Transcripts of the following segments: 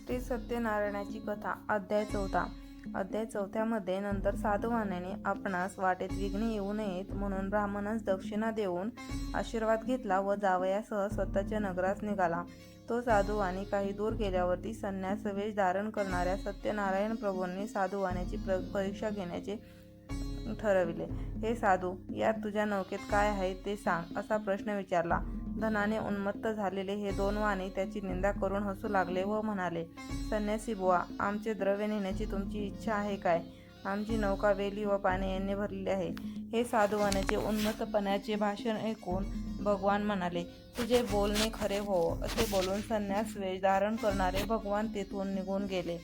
श्री सत्यनारायणाची कथा अध्याय 4. अध्याय 4 नंतर साधुवाण्याने आपणास वाटेत विघ्ने येऊ नयेत म्हणून ब्राह्मणास दक्षिणा देऊन आशीर्वाद घेतला व जावयासह स्वतःच्या नगरास निघाला. तो साधुवाणी काही दूर गेल्यावरती संन्यास वेश धारण करणाऱ्या सत्यनारायण प्रभूंनी साधुवाण्याची परीक्षा घेण्याचे ठरविले. हे साधू, यात तुझ्या नौकेत काय आहे ते सांग, असा प्रश्न विचारला. धनाने उन्मत्त झालेले हे दोन वाणी त्याची निंदा करून हसू लागले व म्हणाले, संन्यासी बुवा, आमचे द्रव्य नेण्याची तुमची इच्छा आहे काय? आमची नौका वेली व पाने यांनी भरलेली आहे. हे साधुवाण्याचे उन्मत्तपणाचे भाषण ऐकून भगवान म्हणाले, तुझे बोलणे खरे हो. असे बोलून संन्यास वेश धारण करणारे भगवान तेथून निघून गेले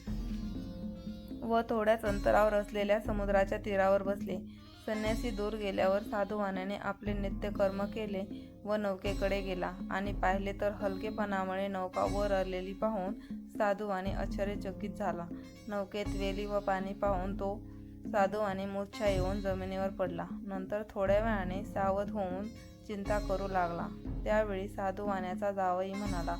व थोड्याच अंतरावर असलेल्या समुद्राच्या तीरावर बसले. संन्यासी दूर गेल्यावर साधुवाण्याने आपले नित्यकर्म केले व नौकेकडे गेला आणि पाहिले तर हलकेपणामुळे नौका वर आलेली पाहून साधुवाणी आश्चर्यचकित झाला. नौकेत वेली व पाणी पाहून तो साधुवाणी मूर्छा येऊन जमिनीवर पडला. नंतर थोड्या वेळाने सावध होऊन चिंता करू लागला. त्यावेळी साधुवाण्याचा जावई म्हणाला,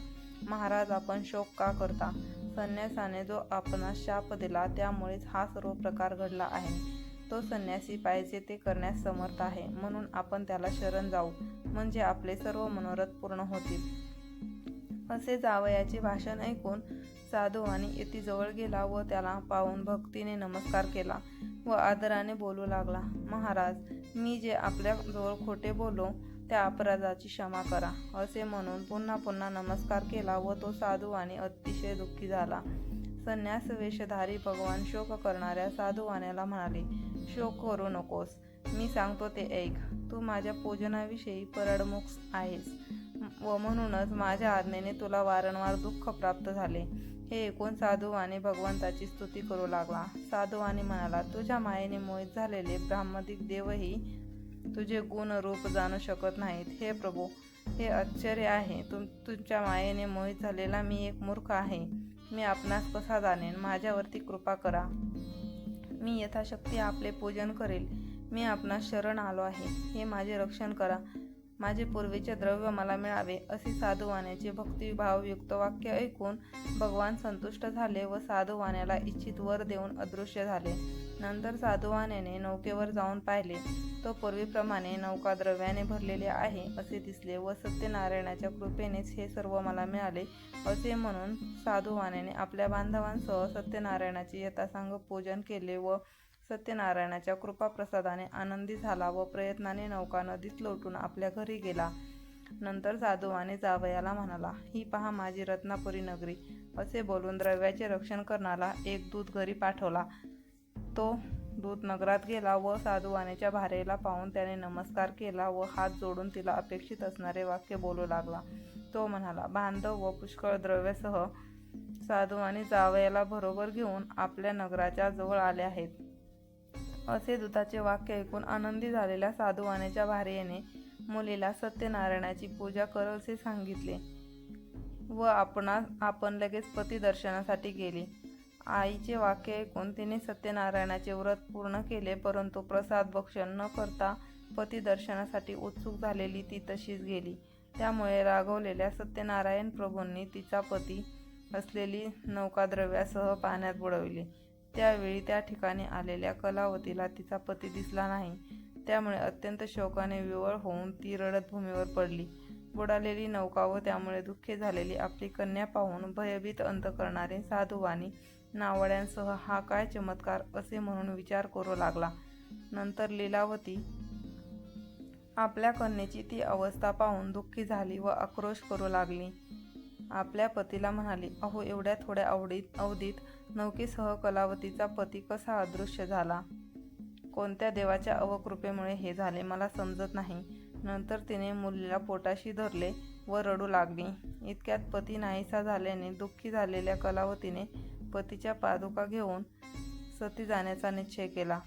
महाराज, आपण शोक का करता? संन्यासाने जो आपणास शाप दिला त्यामुळेच हा सर्व प्रकार घडला आहे. तो संन्यासी पाहिजे ते करण्यास समर्थ आहे, म्हणून आपण त्याला शरण जाऊ, म्हणजे आपले सर्व मनोरथ पूर्ण होतील. असे जावयाचे भाषण ऐकून साधुवाणी यतीजवळ गेला व त्याला पाहून भक्तीने नमस्कार केला व आदराने बोलू लागला, महाराज, मी जे आपल्या जवळ खोटे बोललो त्या अपराधाची क्षमा करा. असे म्हणून पुन्हा पुन्हा नमस्कार केला व तो साधुवाणी अतिशय दुःखी झाला. संन्यास वेशधारी भगवान शोक करणाऱ्या साधुवाण्याला म्हणाले, शोक करू नकोस, मी सांगतो ते ऐक. तू माझ्या पूजनाविषयी परडमुख आहेस व म्हणूनच माझ्या आज्ञेने तुला वारंवार दुःख प्राप्त झाले. हे ऐकून साधुवाणी भगवंताची स्तुती करू लागला. साधुवाणी म्हणाला, तुझ्या मायेने मोहित झालेले ब्रह्मादिक देवही तुझे गुण रूप जाणू शकत नाहीत. हे प्रभू, हे आश्चर्य आहे. तुमच्या मायेने मोहित झालेला मी एक मूर्ख आहे. मी आपणास कसा जाणेन? माझ्यावरती कृपा करा. मी यथाशक्ती आपले पूजन करेल. मी आपणास शरण आलो आहे. हे माझे रक्षण करा. माझे पूर्वीचे द्रव्य मला मिळावे. असे साधुवाण्याचे भक्तिभावयुक्त वाक्य ऐकून भगवान संतुष्ट झाले व साधुवाण्याला इच्छित वर देऊन अदृश्य झाले. नंतर साधुवाण्याने नौकेवर जाऊन पाहिले. तो पूर्वीप्रमाणे नौका द्रव्याने भरलेली आहे असे दिसले व सत्यनारायणाच्या कृपेनेच हे सर्व मला मिळाले असे म्हणून साधुवाण्याने आपल्या बांधवांसह सत्यनारायणाचे यथासांग पूजन केले व सत्यनारायणाच्या कृपाप्रसादाने आनंदी झाला व प्रयत्नाने नौका नदीत लोटून आपल्या घरी गेला. नंतर साधुवाणी जावयाला म्हणाला, ही पहा माझी रत्नापुरी नगरी. असे बोलून द्रव्याचे रक्षण करणारा एक दूत घरी पाठवला. तो दूत नगरात गेला व साधुवाणीच्या भार्येला पाहून त्याने नमस्कार केला व हात जोडून तिला अपेक्षित असणारे वाक्य बोलू लागला. तो म्हणाला, बांधव व पुष्कळ द्रव्यासह साधुवाणी जावयाला बरोबर घेऊन आपल्या नगराच्या जवळ आले आहेत. असे दूताचे वाक्य ऐकून आनंदी झालेल्या साधुवाण्याच्या भार्येने मुलीला सत्यनारायणाची पूजा कर असे सांगितले व आपण लगेच पती दर्शनासाठी गेली. आईचे वाक्य ऐकून तिने सत्यनारायणाचे व्रत पूर्ण केले, परंतु प्रसाद भक्षण न करता पती दर्शनासाठी उत्सुक झालेली ती तशीच गेली. त्यामुळे रागवलेल्या सत्यनारायण प्रभूंनी तिचा पती असलेली नौका द्रव्यासह पाण्यात बुडवली. त्यावेळी त्या ठिकाणी आलेल्या कलावतीला तिचा पती दिसला नाही. त्यामुळे अत्यंत शोकाने विव्हळ होऊन ती रडत भूमीवर पडली. बुडालेली नौका व त्यामुळे दुःखी झालेली आपली कन्या पाहून भयभीत अंतःकरणाने साधुवाणी नावड्यांसह हा काय चमत्कार असे म्हणून विचार करू लागला. नंतर लीलावती आपल्या कन्येची ती अवस्था पाहून दुःखी झाली व आक्रोश करू लागली. आपल्या पतीला म्हणाली, अहो, एवढ्या थोड्या अवधीत नौकेसह कलावतीचा पती कसा अदृश्य झाला? कोणत्या देवाच्या अवकृपेमुळे हे झाले मला समजत नाही. नंतर तिने मुलीला पोटाशी धरले व रडू लागली. इतक्यात पती नाहीसा झाल्याने दुःखी झालेल्या कलावतीने पतीच्या पादुका घेऊन सती जाण्याचा निश्चय केला.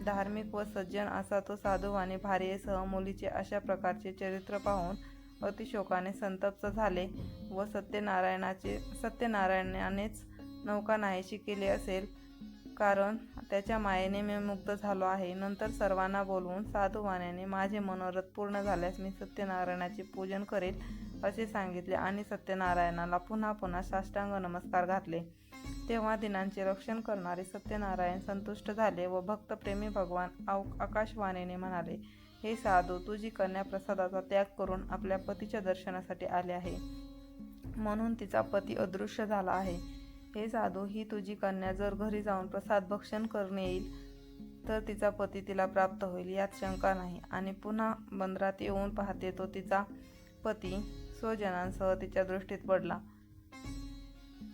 धार्मिक व सज्जन असा तो साधुवाणी भार्येसह मुलीचे अशा प्रकारचे चरित्र पाहून अतिशोकाने संतप्त झाले व सत्यनारायणानेच नौका नाहीशी केली असेल, कारण त्याच्या मायेने मी मुग्ध झालो आहे. नंतर सर्वांना बोलवून साधुवाण्याने माझे मनोरथ पूर्ण झाल्यास मी सत्यनारायणाचे पूजन करेल असे सांगितले आणि सत्यनारायणाला पुन्हा पुन्हा साष्टांग नमस्कार घातले. तेव्हा दिनांचे रक्षण करणारे सत्यनारायण संतुष्ट झाले व भक्तप्रेमी भगवान आकाशवाणीने म्हणाले, हे साधू, तुझी कन्या प्रसादाचा त्याग करून आपल्या पतीच्या दर्शनासाठी आले आहे, म्हणून तिचा पती अदृश्य झाला आहे. हे साधू, ही तुझी कन्या जर घरी जाऊन प्रसाद भक्षण करून येईल तर तिचा पती तिला प्राप्त होईल, यात शंका नाही. आणि पुन्हा बंदरात येऊन पाहते तो तिचा पती स्वजनांसह तिच्या दृष्टीत पडला.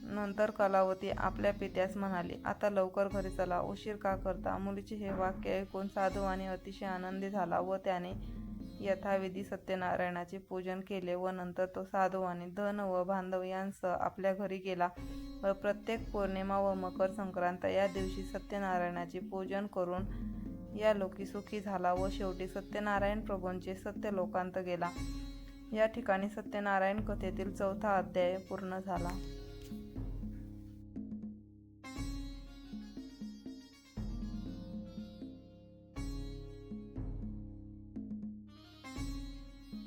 नंतर कलावती आपल्या पित्यास म्हणाली, आता लवकर घरी चला, उशीर का करता. मुलीचे हे वाक्य ऐकून साधूवानी अतिशय आनंदी झाला व त्याने यथाविधी सत्यनारायणाचे पूजन केले व नंतर तो साधूवानी धन व बांधव यांसह आपल्या घरी गेला व प्रत्येक पौर्णिमा व मकर संक्रांत या दिवशी सत्यनारायणाचे पूजन करून या लोकी सुखी झाला व शेवटी सत्यनारायण प्रभूंचे सत्यलोकांत गेला. या ठिकाणी सत्यनारायण कथेतील 4था अध्याय पूर्ण झाला.